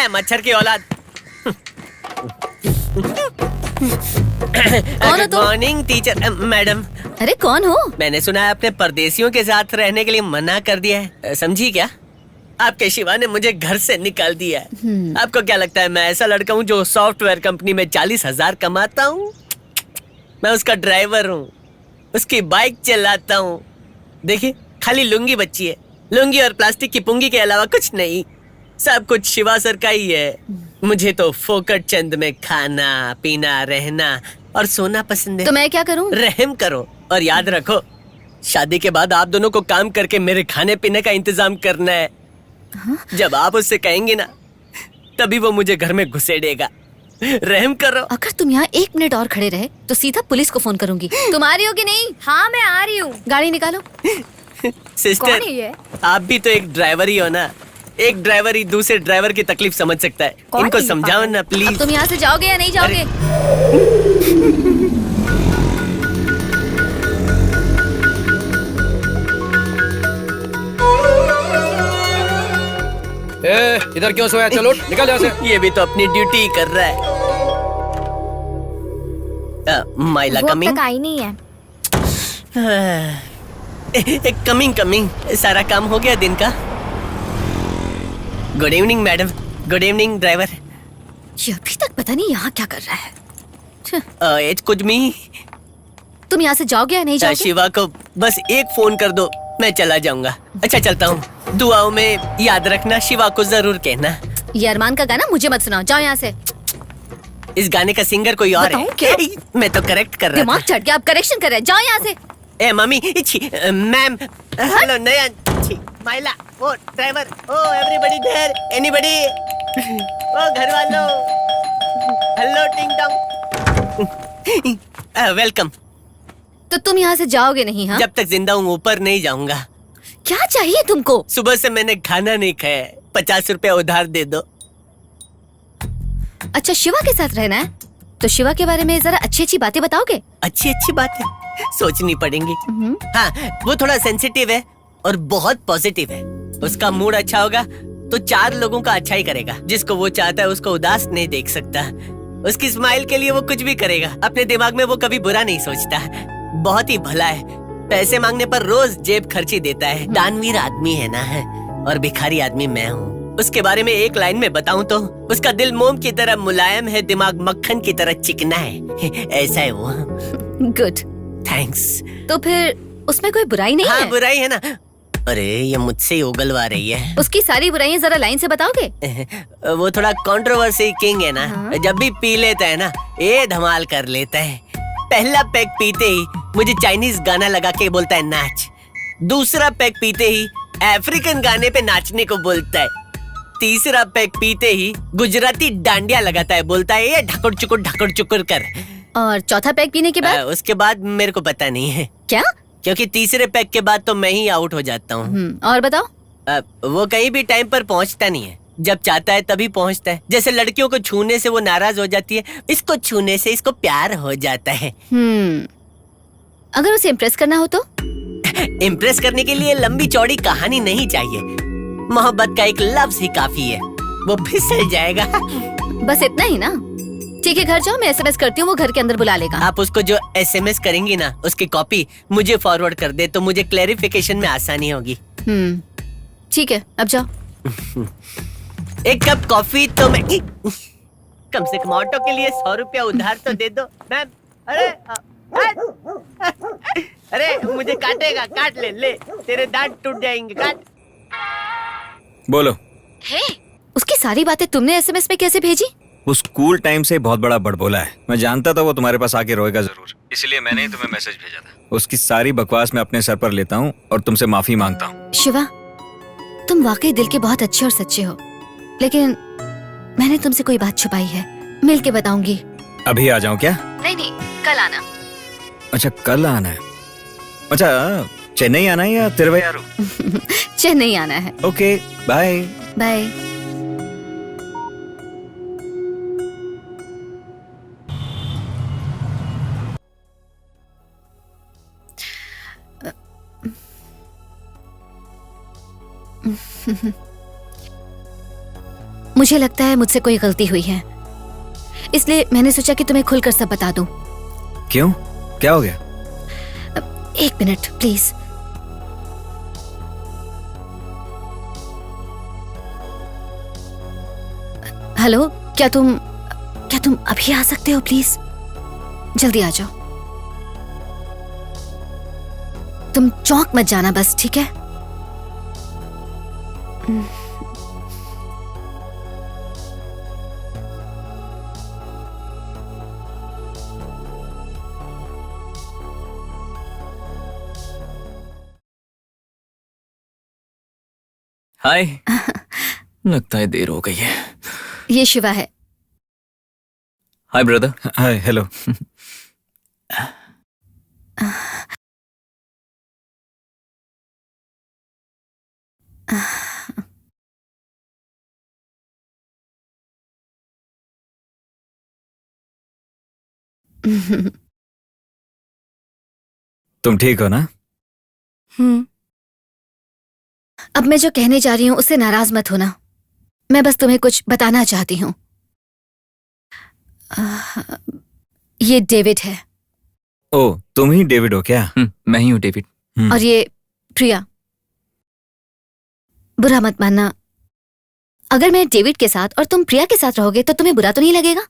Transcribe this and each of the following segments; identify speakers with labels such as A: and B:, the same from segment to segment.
A: मच्छर की औलाद।
B: कौन हो
A: गुड
B: तुम?
A: Morning teacher madam.
B: अरे कौन हो?
A: मैंने सुना है आपने परदेशियों के साथ रहने के लिए मना कर दिया है, समझी क्या? आपके शिवा ने मुझे घर से निकाल दिया है। आपको क्या लगता है मैं ऐसा लड़का हूँ जो सॉफ्टवेयर कंपनी में 40,000 कमाता हूँ? मैं उसका ड्राइवर हूँ, उसकी बाइक चलाता हूँ। देखिए खाली लुंगी बची है, लुंगी और प्लास्टिक की पुंगी के अलावा कुछ नहीं। सब कुछ शिवा सर का ही है। मुझे तो फोकट चंद में खाना पीना रहना और सोना पसंद है।
B: तो मैं क्या करूं?
A: रहम करो और याद रखो, शादी के बाद आप दोनों को काम करके मेरे खाने पीने का इंतजाम करना है। जब आप उससे कहेंगे ना, तभी वो मुझे घर में घुसेड़ेगा। रहम करो।
B: अगर तुम यहाँ 1 मिनट और खड़े रहे तो सीधा पुलिस को फोन करूंगी। तुम आ रही हो कि नहीं?
C: हाँ मैं आ रही हूँ।
B: गाड़ी निकालो।
A: सिस्टर,
C: कौन है ये?
A: आप भी तो एक ड्राइवर ही हो ना। एक ड्राइवर ही दूसरे ड्राइवर की तकलीफ समझ सकता है।
C: कौन
A: इनको
C: है ये
A: समझाओ
C: पागल?
A: ना
B: अब
A: प्लीज।
B: तुम यहाँ से जाओगे या नहीं जाओगे?
D: इधर क्यों सोया? चलो निकल यहाँ से।
A: ये भी तो अपनी ड्यूटी कर रहा है। माइला
C: वो अब
A: कमिंग।
C: तक आई नहीं है।
A: Coming coming. सारा काम हो गया दिन का। Good evening madam. Good evening driver.
B: ये अभी तक पता नहीं यहाँ क्या कर रहा है।
A: एज कुछ मी।
B: तुम यहाँ से जाओगे या नहीं जाओगे?
A: शिवा को बस एक फोन कर दो, मैं चला जाऊंगा। अच्छा चलता हूँ। दुआओं में याद रखना, शिवा को जरूर कहना।
B: ये अरमान का गाना मुझे मत सुनाओ, जाओ यहाँ से।
A: इस गाने का सिंगर कोई और
B: बताऊं
A: है।
B: क्या?
A: मैं तो करेक्ट कर रहा
B: दिमाग
A: था।
B: चढ़ गया, आप करेक्शन कर रहे हैं, जाओ यहाँ से।
A: ए मम्मी, मैम, हेलो नयन, माइला, ओ ड्राइवर, ओ एवरीबॉडी देयर, एनीबॉडी, ओ घर वालों, हेलो टिंग टोंग, वेलकम।
B: तो तुम यहाँ से जाओगे नहीं? हाँ,
A: जब तक जिंदा हूँ ऊपर नहीं जाऊंगा।
B: क्या चाहिए तुमको?
A: सुबह से मैंने खाना नहीं खाया, 50 रुपया उधार दे दो।
B: अच्छा, शिवा के साथ रहना है तो शिवा के बारे में जरा अच्छी अच्छी बातें बताओगे?
A: अच्छी अच्छी बात है, सोचनी पड़ेंगी। हाँ, वो थोड़ा सेंसिटिव है और बहुत पॉजिटिव है। उसका मूड अच्छा होगा तो 4 लोगों का अच्छा ही करेगा। जिसको वो चाहता है उसको उदास नहीं देख सकता। उसकी स्माइल के लिए वो कुछ भी करेगा। अपने दिमाग में वो कभी बुरा नहीं सोचता। बहुत ही भला है। पैसे मांगने पर रोज जेब खर्ची देता है। दानवीर आदमी है ना है, और भिखारी आदमी मैं हूँ। उसके बारे में एक लाइन में बताऊं तो उसका दिल मोम की तरह मुलायम है, दिमाग मक्खन की तरह चिकना है। ऐसा है वो।
B: गुड।
A: थैंक्स।
B: तो फिर उसमें कोई बुराई नहीं
A: हाँ
B: है?
A: बुराई है ना। अरे ये मुझसे ही उगलवा रही है।
B: उसकी सारी बुराइयां जरा लाइन से बताओगे?
A: वो थोड़ा कंट्रोवर्सी किंग है ना। जब भी पी लेता है ना, ये धमाल कर लेता है। पहला पैक पीते ही मुझे चाइनीज गाना लगा के बोलता है नाच। दूसरा पैक पीते ही अफ्रीकन गाने पे नाचने को बोलता है। तीसरा पैक पीते ही गुजराती डांडिया लगाता है, बोलता है ये ढकुर चुकुर कर।
B: और चौथा पैक पीने के बाद?
A: उसके बाद मेरे को पता नहीं है,
B: क्या?
A: क्योंकि तीसरे पैक के बाद तो मैं ही आउट हो जाता हूँ।
B: और बताओ।
A: वो कहीं भी टाइम पर पहुँचता नहीं है। जब चाहता है तभी पहुँचता है। जैसे लड़कियों को छूने से वो नाराज हो जाती है, इसको छूने से इसको प्यार हो जाता है।
B: अगर उसे इम्प्रेस करना हो तो?
A: इम्प्रेस करने के लिए लंबी चौड़ी कहानी नहीं चाहिए। मोहब्बत का एक लफ्ज ही काफी है, वो फिसल जाएगा।
B: बस इतना ही ना? ठीक है, घर जाओ, मैं एसएमएस करती हूँ, वो घर के अंदर बुला लेगा।
A: आप उसको जो एसएमएस करेंगी ना, उसकी कॉपी मुझे फॉरवर्ड कर दे तो मुझे क्लेरिफिकेशन में आसानी होगी।
B: ठीक है, अब जाओ।
A: एक कप कॉफी तो मैं कम से कम ऑटो के लिए 100 रुपया उधार तो दे दो मैम। अरे मुझे काटेगा, काट ले, तेरे दांत टूट जाएंगे, काट।
D: बोलो।
B: हे, उसकी सारी बातें तुमने एसएमएस में कैसे भेजी?
D: वो स्कूल टाइम से बहुत बड़ा बड़बोला है। मैं जानता था वो तुम्हारे पास आके रोएगा जरूर, इसलिए मैंने ही तुम्हें मैसेज भेजा था। उसकी सारी बकवास मैं अपने सर पर लेता हूँ और तुमसे माफी मांगता हूँ।
B: शिवा, तुम वाकई दिल के बहुत अच्छे और सच्चे हो, लेकिन मैंने तुमसे कोई बात छुपाई है। मिल के बताऊंगी।
D: अभी आ जाऊँ क्या?
B: नहीं, कल आना।
D: अच्छा, कल आना है। अच्छा, चेन्नई आना है या तिरुवैयारू?
B: चेन्नई आना है।
D: Okay, bye
B: bye. मुझे लगता है मुझसे कोई गलती हुई है, इसलिए मैंने सोचा कि तुम्हें खुलकर सब बता दूं।
D: क्यों, क्या हो गया?
B: एक मिनट प्लीज। हेलो, क्या तुम अभी आ सकते हो प्लीज? जल्दी आ जाओ। तुम चौंक मत जाना बस, ठीक है?
C: हाय। लगता है देर हो गई है।
B: ये शिवा है।
C: Hi brother.
D: Hi, hello. तुम ठीक हो ना?
B: अब मैं जो कहने जा रही हूँ उससे नाराज मत होना। मैं बस तुम्हें कुछ बताना चाहती हूँ। ये डेविड है।
D: ओ, तुम ही डेविड हो क्या?
C: मैं ही हूँ डेविड।
B: और ये प्रिया। बुरा मत मानना, अगर मैं डेविड के साथ और तुम प्रिया के साथ रहोगे तो तुम्हें बुरा तो नहीं लगेगा?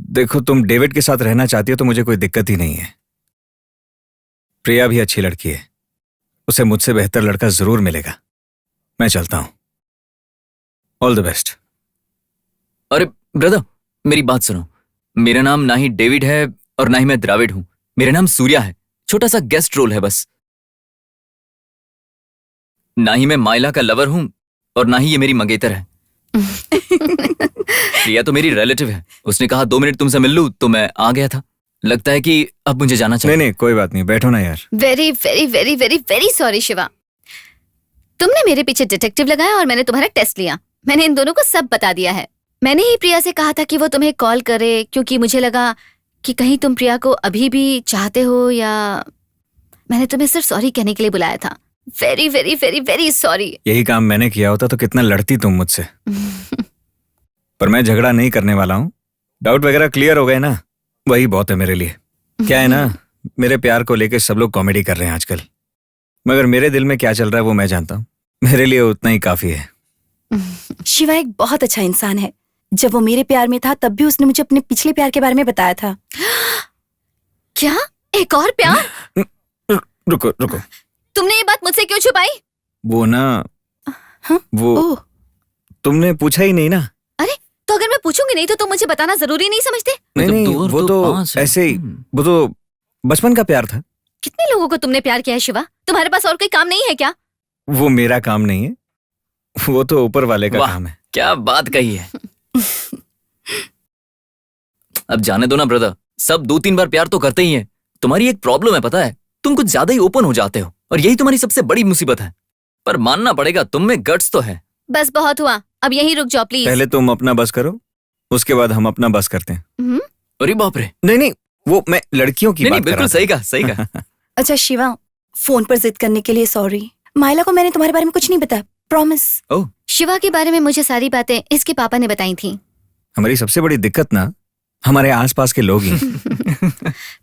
D: देखो, तुम डेविड के साथ रहना चाहती हो तो मुझे कोई दिक्कत ही नहीं है। प्रिया भी अच्छी लड़की है, उसे मुझसे बेहतर लड़का जरूर मिलेगा। मैं चलता हूं। All the best.
C: अरे ब्रदर, मेरी बात सुनो। मेरा नाम ना ही डेविड है और ना ही मैं द्राविड हूँ। मेरा नाम सूर्या है। छोटा सा गेस्ट रोल है बस। ना ही मैं माइला का लवर हूँ और ना ही ये मेरी मंगेतर है। प्रिया तो मेरी रिलेटिव है। उसने कहा 2 मिनट तुमसे मिल लूं तो मैं आ गया था। लगता है कि अब मुझे जाना चाहिए।
D: नहीं, कोई बात नहीं, बैठो ना यार।
B: Very very very very very sorry Shiva. तुमने मेरे पीछे डिटेक्टिव लगाया और मैंने तुम्हारा टेस्ट लिया। मैंने इन दोनों को सब बता दिया है। मैंने ही प्रिया से कहा था कि वो तुम्हें कॉल करे, क्योंकि मुझे लगा कि कहीं तुम प्रिया को अभी भी चाहते हो, या मैंने तुम्हें सिर्फ सॉरी कहने के लिए बुलाया था। Very very very very sorry.
D: यही काम मैंने किया होता तो कितना लड़ती तुम मुझसे। पर मैं झगड़ा नहीं करने वाला हूँ। डाउट वगैरह क्लियर हो गए ना, वही बहुत है मेरे लिए। क्या है ना, मेरे प्यार को लेकर सब लोग कॉमेडी कर रहे हैं आजकल, मगर मेरे दिल में क्या चल रहा है वो मैं जानता हूँ। मेरे लिए उतना ही काफी है।
E: शिवा एक बहुत अच्छा इंसान है। जब वो मेरे प्यार में था तब भी उसने मुझे अपने पिछले प्यार के बारे में बताया था।
B: क्या? एक और प्यार?
D: रुको रुको,
B: तुमने ये बात मुझसे क्यों छुपाई?
D: वो ना, वो
E: ओह,
D: तुमने पूछा ही नहीं ना।
B: अरे तो अगर मैं पूछूंगी नहीं तो तुम मुझे बताना जरूरी नहीं समझते?
D: नहीं
C: मतलब
D: नहीं,
C: 2 और
D: वो
C: 2
D: तो
C: 5 है।
D: ऐसे ही, वो तो बचपन का प्यार था।
B: कितने लोगों को तुमने प्यार किया है शिवा? तुम्हारे पास और कोई काम नहीं है क्या?
D: वो मेरा काम नहीं है, वो तो ऊपर वाले का
C: वाह।
D: काम है।
C: क्या बात कही है। अब जाने दो ना ब्रदर, सब 2-3 बार प्यार तो करते ही हैं। तुम्हारी एक प्रॉब्लम है पता है, तुम कुछ ज्यादा ही ओपन हो जाते हो और यही तुम्हारी सबसे बड़ी मुसीबत है। पर मानना पड़ेगा तुम में गट्स तो है।
B: बस बहुत हुआ, अब यहीं रुक जाओ प्लीज।
D: पहले तुम अपना बस करो, उसके बाद हम अपना बस करते हैं।
C: अरे बाप रे।
D: नहीं नहीं, वो मैं लड़कियों की
C: नहीं
D: बात
C: नहीं,
D: कर
C: बिल्कुल
D: रहा
C: सही कहा, सही कहा।
E: अच्छा शिवा, फोन पर जिद करने के लिए सॉरी। माइला को मैंने तुम्हारे बारे में कुछ नहीं बताया, प्रॉमिस।
C: ओह,
B: शिवा के बारे में मुझे सारी बातें इसके पापा ने बताई थी।
D: हमारी सबसे बड़ी दिक्कत ना हमारे आसपास के लोग ही।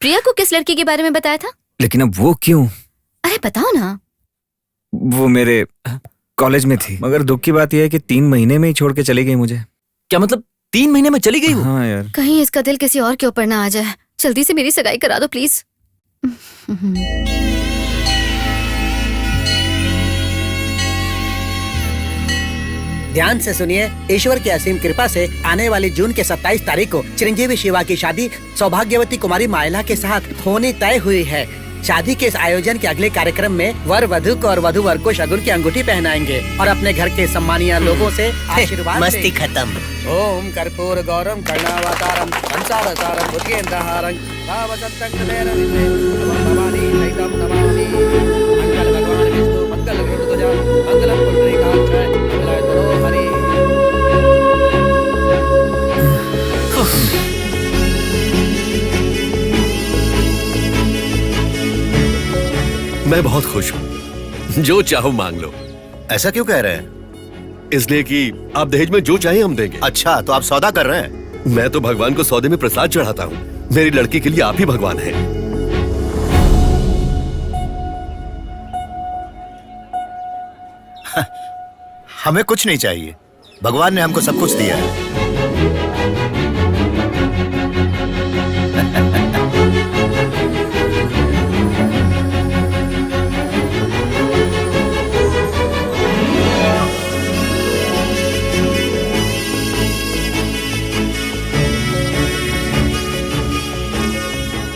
B: प्रिया को किस लड़की के बारे में बताया था?
D: लेकिन अब वो क्यों?
B: अरे बताओ ना।
D: वो मेरे कॉलेज में थी, मगर दुख की बात यह है कि 3 महीने में ही छोड़ के चली गई मुझे।
C: क्या मतलब 3 महीने में चली गई वो?
D: हाँ यार।
B: कहीं इसका दिल किसी और के ऊपर ना आ जाए। जल्दी से मेरी सगाई करा दो प्लीज।
F: ध्यान से सुनिए। ईश्वर की असीम कृपा से आने वाली जून के 27 तारीख को चिरंजीवी शिवा की शादी सौभाग्यवती कुमारी माइला के साथ होनी तय हुई है। शादी के इस आयोजन के अगले कार्यक्रम में वर वधु को और वधु वर को शगुन की अंगूठी पहनाएंगे और अपने घर के सम्मानीय लोगों से आशीर्वाद
A: मस्ती
F: लेंगे।
A: खत्म।
F: ओम कर्पूर गौरम कर्णावतारम कंसावतारम भुजगेन्द्रहारं भावसंतं हृदयरविन्दे नमः भवानी सहितं नमामि। मंगल भगवान विष्णु मंगल गरुड़ध्वजा मंगलम पुंडरीकाक्षाय मंगलाय तनो हरि।
G: मैं बहुत खुश हूँ। जो चाहो मांग लो।
H: ऐसा क्यों कह रहे हैं?
G: इसलिए कि आप दहेज में जो चाहे हम देंगे।
H: अच्छा, तो आप सौदा कर रहे हैं?
G: मैं तो भगवान को सौदे में प्रसाद चढ़ाता हूँ। मेरी लड़की के लिए आप ही भगवान हैं।
H: हमें कुछ नहीं चाहिए, भगवान ने हमको सब कुछ दिया है।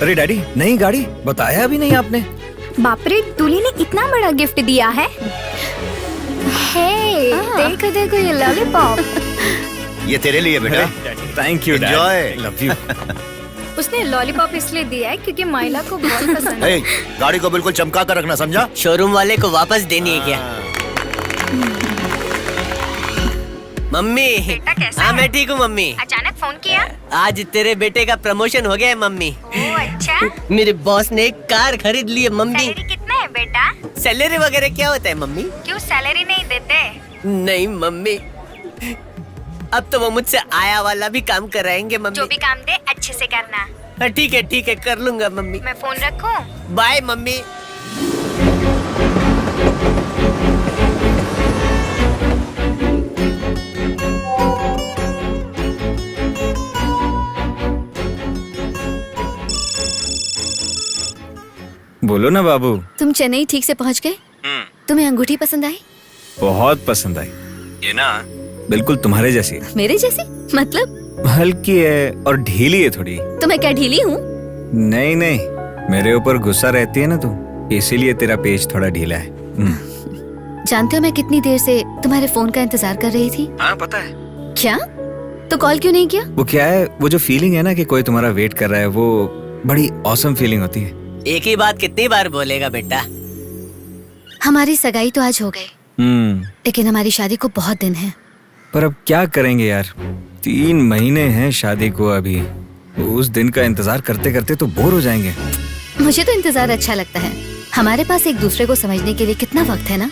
D: अरे डैडी, नई गाड़ी बताया भी नहीं आपने।
I: बाप रे, दूल्हे ने इतना बड़ा गिफ्ट दिया है। हे, देखो देखो ये लॉलीपॉप।
H: ये तेरे लिए बेटा।
D: Thank you
H: Enjoy.
D: Love you.
I: उसने लॉलीपॉप इसलिए दिया है क्योंकि माइला को बहुत पसंद है।
H: हे, गाड़ी को बिल्कुल चमका कर रखना, समझा?
A: शोरूम वाले को वापस देनी है क्या? मम्मी।
I: बेटा कैसा
A: हाँ
I: है?
A: मैं ठीक हूँ मम्मी।
I: अचानक फोन किया?
A: आज तेरे बेटे का प्रमोशन हो गया है मम्मी।
I: ओह अच्छा।
A: मेरे बॉस ने एक कार खरीद ली है मम्मी।
I: सैलरी कितना है बेटा?
A: सैलरी वगैरह क्या होता है मम्मी?
I: क्यों सैलरी नहीं देते?
A: नहीं मम्मी, अब तो वो मुझसे आया वाला भी काम कराएंगे
I: जो
A: मम्मी।
I: भी काम दे अच्छे से करना।
A: हाँ, ठीक है कर लूंगा मम्मी।
I: मैं फोन रखूं?
A: Bye mummy.
D: बोलो ना बाबू।
B: तुम चेन्नई ठीक से पहुंच गए? तुम्हें अंगूठी पसंद आई?
D: बहुत पसंद आई। ये ना बिल्कुल तुम्हारे जैसी है।
B: मेरे जैसी? मतलब
D: हल्की है और ढीली है थोड़ी।
B: तो मैं क्या ढीली हूँ?
D: नहीं नहीं, मेरे ऊपर गुस्सा रहती है ना तू, इसीलिए तेरा पेज थोड़ा ढीला है।
B: जानते हो मैं कितनी देर से तुम्हारे फोन का इंतजार कर रही थी?
D: हाँ पता है।
B: क्या? तो कॉल क्यों नहीं किया?
D: वो क्या है, वो जो फीलिंग है ना कि कोई तुम्हारा वेट कर रहा है, वो बड़ी ऑसम फीलिंग होती है।
A: एक ही बात कितनी बार बोलेगा बेटा?
B: हमारी सगाई तो आज हो गई, लेकिन हमारी शादी को बहुत दिन है।
D: पर अब क्या करेंगे यार, 3 महीने हैं शादी को अभी। उस दिन का इंतजार करते करते तो बोर हो जाएंगे।
B: मुझे तो इंतजार अच्छा लगता है। हमारे पास एक दूसरे को समझने के लिए कितना वक्त है ना।